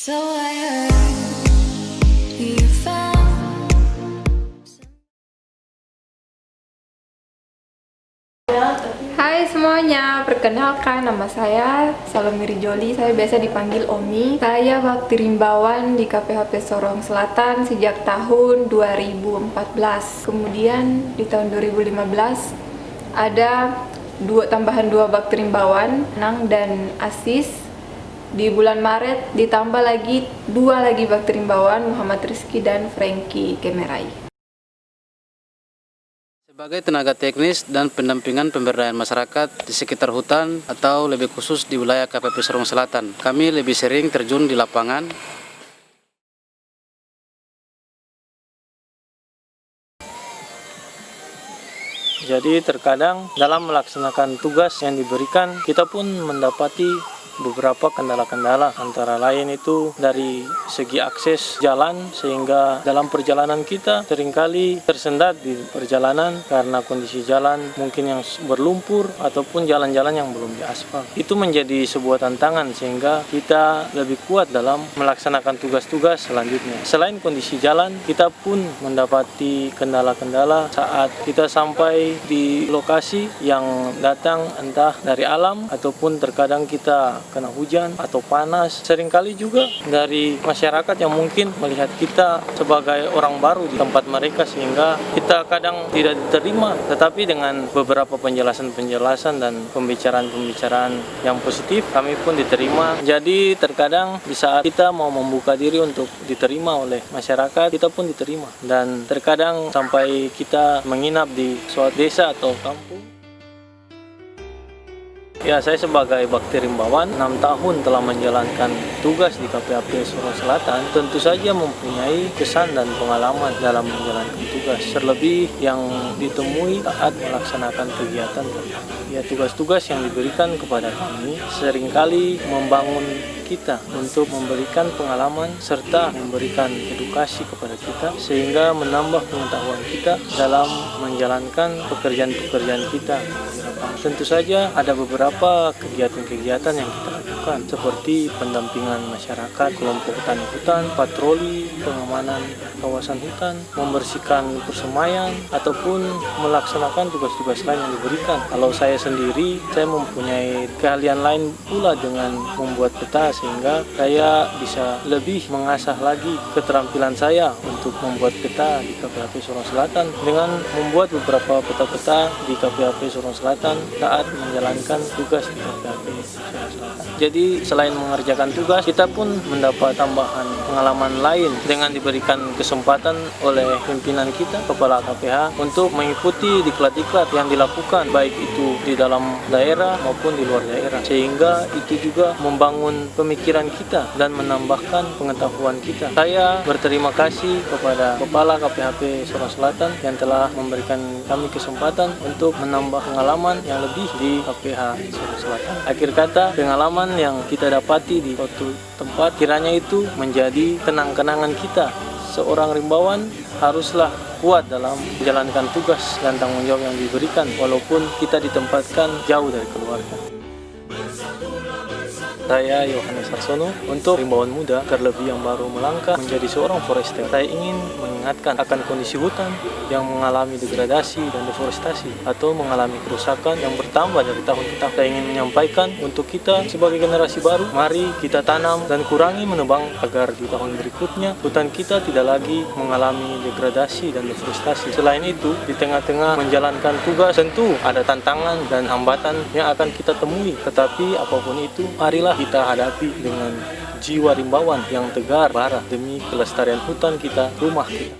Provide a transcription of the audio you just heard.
So I heard you found. Hai semuanya, perkenalkan nama saya Salomiri Joli, saya biasa dipanggil Omi. Saya bakti rimbawan di KPHP Sorong Selatan sejak tahun 2014. Kemudian di tahun 2015 ada tambahan dua bakti rimbawan, Nang dan Asis. Di bulan Maret ditambah lagi dua lagi bakti rimbawan, Muhammad Rizky dan Frankie Kemerai. Sebagai tenaga teknis dan pendampingan pemberdayaan masyarakat di sekitar hutan atau lebih khusus di wilayah KPP Sorong Selatan, kami lebih sering terjun di lapangan. Jadi terkadang dalam melaksanakan tugas yang diberikan, kita pun mendapati beberapa kendala-kendala, antara lain itu dari segi akses jalan, sehingga dalam perjalanan kita seringkali tersendat di perjalanan karena kondisi jalan mungkin yang berlumpur ataupun jalan-jalan yang belum diaspal. Itu menjadi sebuah tantangan sehingga kita lebih kuat dalam melaksanakan tugas-tugas selanjutnya. Selain kondisi jalan, kita pun mendapati kendala-kendala saat kita sampai di lokasi yang datang entah dari alam ataupun terkadang kita kena hujan atau panas. Seringkali juga dari masyarakat yang mungkin melihat kita sebagai orang baru di tempat mereka sehingga kita kadang tidak diterima, tetapi dengan beberapa penjelasan-penjelasan dan pembicaraan-pembicaraan yang positif kami pun diterima. Jadi terkadang di saat kita mau membuka diri untuk diterima oleh masyarakat, kita pun diterima, dan terkadang sampai kita menginap di suatu desa atau kampung. Ya, saya sebagai bakti rimbawan 6 tahun telah menjalankan tugas di KPHP Sorong Selatan, tentu saja mempunyai kesan dan pengalaman dalam menjalankan tugas, terlebih yang ditemui saat melaksanakan kegiatan. Ya, tugas-tugas yang diberikan kepada kami seringkali membangun kita untuk memberikan pengalaman serta memberikan edukasi kepada kita sehingga menambah pengetahuan kita dalam menjalankan pekerjaan-pekerjaan kita. Tentu saja ada beberapa kegiatan-kegiatan yang kita lakukan seperti pendampingan masyarakat, kelompok tani hutan, patroli, pengamanan kawasan hutan, membersihkan persemaian, ataupun melaksanakan tugas-tugas lain yang diberikan. Kalau saya sendiri, saya mempunyai keahlian lain pula dengan membuat peta sehingga saya bisa lebih mengasah lagi keterampilan saya untuk membuat peta di KPHP Sorong Selatan dengan membuat beberapa peta-peta di KPHP Sorong Selatan saat menjalankan tugas di KPHP Sorong Selatan. Jadi selain mengerjakan tugas, kita pun mendapat tambahan pengalaman lain dengan diberikan kesempatan oleh pimpinan kita, Kepala KPH, untuk mengikuti diklat-diklat yang dilakukan baik itu di dalam daerah maupun di luar daerah, sehingga itu juga membangun pemikiran kita dan menambahkan pengetahuan kita. Saya berterima kasih kepada Kepala KPHP Sorong Selatan yang telah memberikan kami kesempatan untuk menambah pengalaman yang lebih di KPH Sorong Selatan. Akhir kata, pengalaman yang kita dapati di suatu tempat kiranya itu menjadi kenang-kenangan kita. Seorang rimbawan haruslah kuat dalam menjalankan tugas dan tanggung jawab yang diberikan walaupun kita ditempatkan jauh dari keluarga. Saya Yohanes Sarsono, untuk rimbawan muda terlebih yang baru melangkah menjadi seorang forester. Saya ingin mengingatkan akan kondisi hutan yang mengalami degradasi dan deforestasi atau mengalami kerusakan yang bertambah dari tahun ke tahun. Saya ingin menyampaikan untuk kita sebagai generasi baru, mari kita tanam dan kurangi menebang agar di tahun berikutnya hutan kita tidak lagi mengalami degradasi dan deforestasi. Selain itu, di tengah-tengah menjalankan tugas tentu ada tantangan dan hambatan yang akan kita temui, tetapi apapun itu, marilah kita hadapi dengan jiwa rimbawan yang tegar bara demi kelestarian hutan kita, rumah kita.